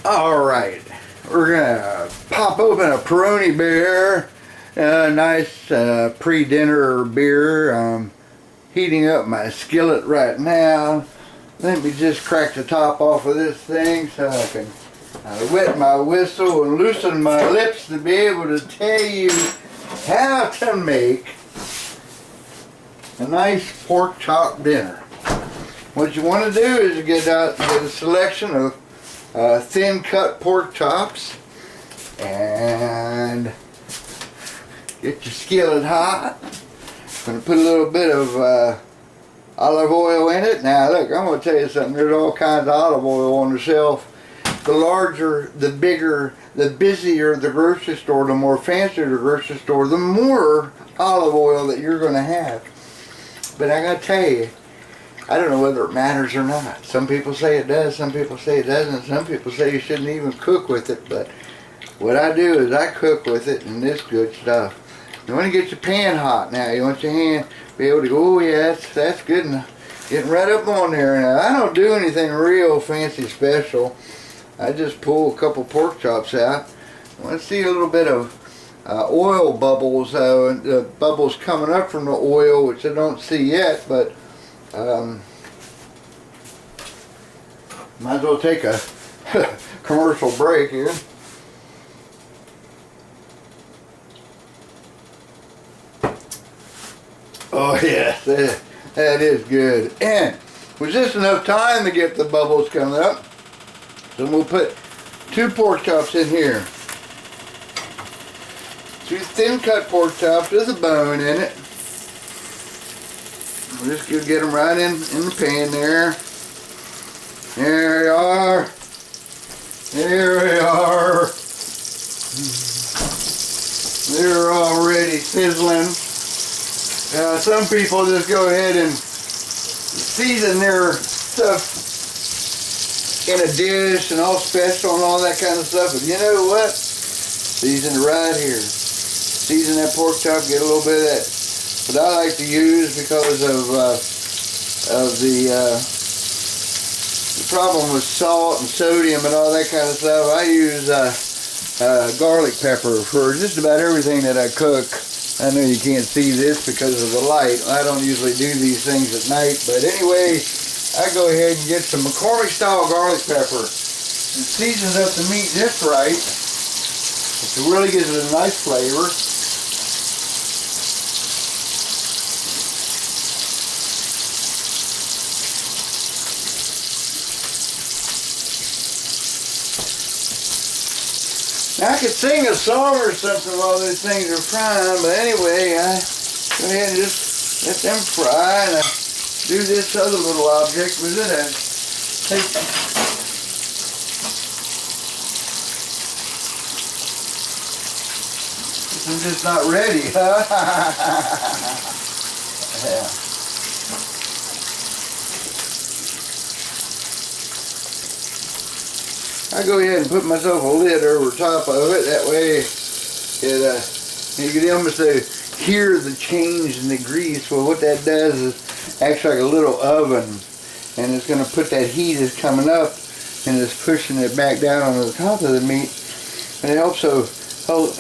Alright, we're gonna pop open a Peroni beer, a nice pre-dinner beer. Heating up my skillet right now. Let me just crack the top off of this thing so I can wet my whistle and loosen my lips to be able to tell you how to make a nice pork chop dinner. What you want to do is get a selection of thin cut pork chops and get your skillet hot. Going to put a little bit of olive oil in it. Now look, I'm going to tell you something. There's all kinds of olive oil on the shelf. The larger, the bigger, the busier the grocery store, the more fancier the grocery store, the more olive oil that you're going to have. But I got to tell you, I don't know whether it matters or not. Some people say it does, some people say it doesn't, some people say you shouldn't even cook with it. But what I do is I cook with it, and this good stuff. You want to get your pan hot now. You want your hand be able to go, oh yeah, that's good enough. Getting right up on there. Now, I don't do anything real fancy special. I just pull a couple pork chops out. I want to see a little bit of oil bubbles, bubbles coming up from the oil, which I don't see yet, but might as well take a commercial break here. Oh yes, that is good. And with just enough time to get the bubbles coming up, so we'll put 2 pork chops in here. 2 thin cut pork chops with a bone in it. We're just going to get them right in the pan there. There they are. There they are. They're already sizzling. Some people just go ahead and season their stuff in a dish and all special and all that kind of stuff. But you know what? Season it right here. Season that pork chop, get a little bit of that. What I like to use, because of the problem with salt and sodium and all that kind of stuff, I use garlic pepper for just about everything that I cook. I know you can't see this because of the light. I don't usually do these things at night, but anyway, I go ahead and get some McCormick style garlic pepper and season up the meat just right. It really gives it a nice flavor. Now, I could sing a song or something while these things are frying, but anyway, I go ahead and just let them fry, and I do this other little object with it. I take I'm just not ready. Yeah. I go ahead and put myself a lid over top of it. That way, you can almost hear the change in the grease. Well, what that does is acts like a little oven, and it's going to put that heat is coming up, and it's pushing it back down on the top of the meat. And it also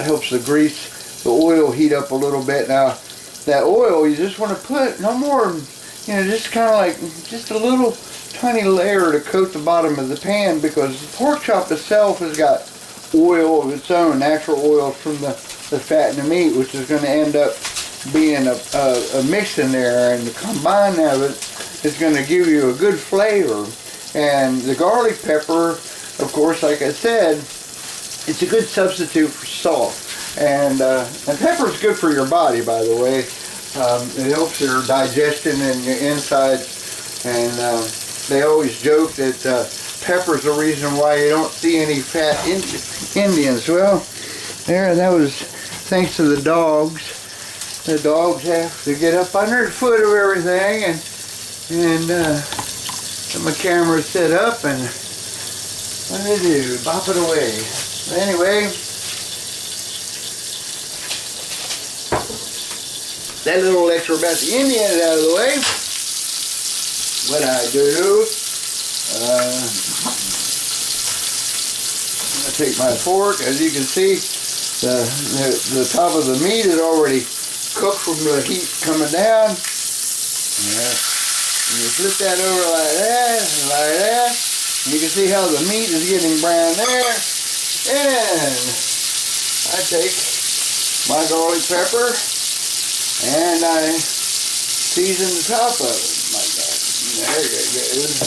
helps the grease, the oil heat up a little bit. Now, that oil you just want to put no more, just kind of like just a little tiny layer to coat the bottom of the pan, because the pork chop itself has got oil of its own, natural oil from the fat in the meat, which is going to end up being a mix in there, and the combine of it is going to give you a good flavor. And the garlic pepper, of course, like I said, it's a good substitute for salt. And pepper is good for your body, by the way. It helps your digestion and your insides, and they always joke that pepper's the reason why you don't see any fat Indians. Well, that was thanks to the dogs. The dogs have to get up under the foot of everything, and get my camera set up, and what do they do? Bop it away. Anyway, that little lecture about the Indians out of the way. What I do, take my fork. As you can see, the top of the meat is already cooked from the heat coming down. Yeah. And you flip that over like that, and like that. And you can see how the meat is getting brown there. And I take my garlic pepper and I season the top of it like that. There it goes.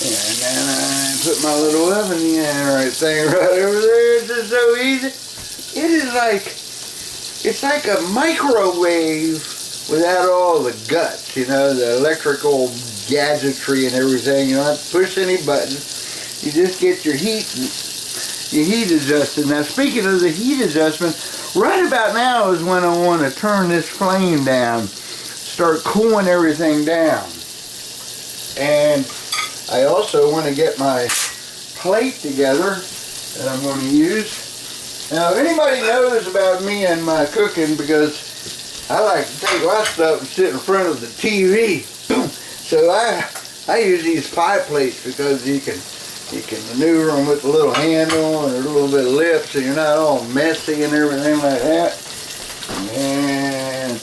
And then I put my little oven thing right over there. It's just so easy. It is like, it's like a microwave without all the guts, you know, the electrical gadgetry and everything. You don't have to push any buttons. You just get your heat adjusted. Now, speaking of the heat adjustment, right about now is when I want to turn this flame down, start cooling everything down. And I also want to get my plate together that I'm going to use. Now, if anybody knows about me and my cooking, because I like to take my stuff and sit in front of the TV. So I use these pie plates because you can maneuver them with a little handle and a little bit of lip, so you're not all messy and everything like that. And I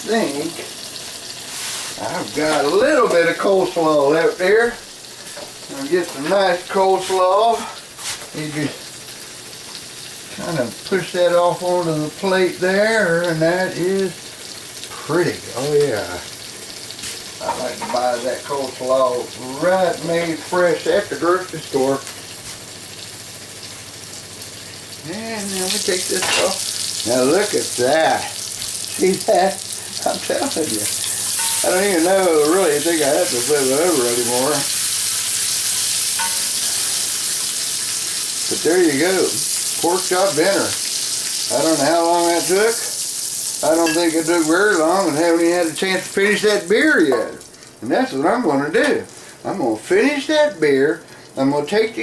think I've got a little bit of coleslaw left here. I'll get some nice coleslaw. You just kind of push that off onto the plate there, and that is pretty. Oh yeah. I like to buy that coleslaw right made fresh at the grocery store. And then we take this off. Now look at that. See that? I'm telling you. I don't even know really think I have to flip it over anymore. But there you go. Pork chop dinner. I don't know how long that took. I don't think it took very long, and haven't even had a chance to finish that beer yet. And that's what I'm going to do. I'm going to finish that beer. I'm going to take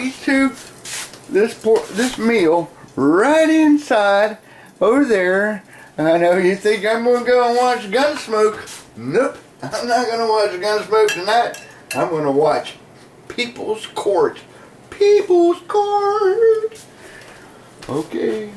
this meal right inside over there. And I know you think I'm going to go and watch Gunsmoke. Nope. I'm not going to watch Gunsmoke tonight. I'm going to watch People's Court. People's Court. Okay.